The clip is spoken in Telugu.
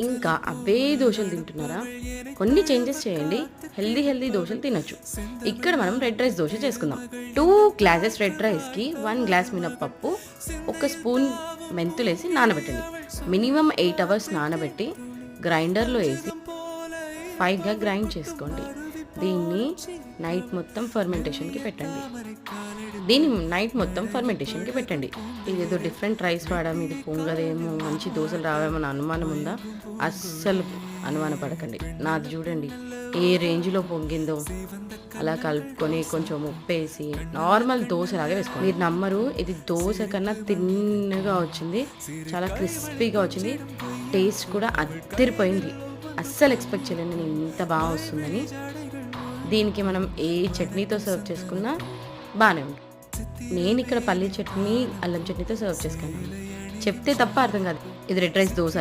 ఇంకా అవే దోశలు తింటున్నారా? కొన్ని చేంజెస్ చేయండి. హెల్తీ దోశలు తినొచ్చు. ఇక్కడ మనం రెడ్ రైస్ దోశ చేసుకుందాం. 2 గ్లాసెస్ రెడ్ రైస్‌కి 1 గ్లాస్ మినపప్పు, ఒక స్పూన్ మెంతులేసి నానబెట్టండి. మినిమమ్ 8 అవర్స్ నానబెట్టి గ్రైండర్‌లో ఏసి ఫైన్‌గా గ్రైండ్ చేసుకోండి. దీన్ని నైట్ మొత్తం ఫర్మెంటేషన్‌కి పెట్టండి. ఇదేదో డిఫరెంట్ రైస్ వాడాము, ఇది పొంగదేమో, మంచి దోసలు రావేమో అని అనుమానం ఉందా? అస్సలు అనుమానపడకండి. నాది చూడండి ఏ రేంజ్‌లో పొంగిందో. అలా కలుపుకొని కొంచెం ఉప్పేసి నార్మల్ దోసలాగా వేసుకోండి. మీరు నమ్మరు, ఇది దోస కన్నా తిన్నగా వచ్చింది. చాలా క్రిస్పీగా వచ్చింది. టేస్ట్ కూడా అదిరిపోయింది. అస్సలు ఎక్స్పెక్ట్ చేయలేను నేను ఇంత బాగా వస్తుందని. దీనికి మనం ఏ చట్నీతో సర్వ్ చేసుకున్నా బాగానే ఉంటుంది. నేను ఇక్కడ పల్లీ చట్నీ, అల్లం చట్నీతో సర్వ్ చేసుకున్నాను. చెప్తే తప్ప అర్థం కాదు. ఇది రెడ్ రైస్ దోస.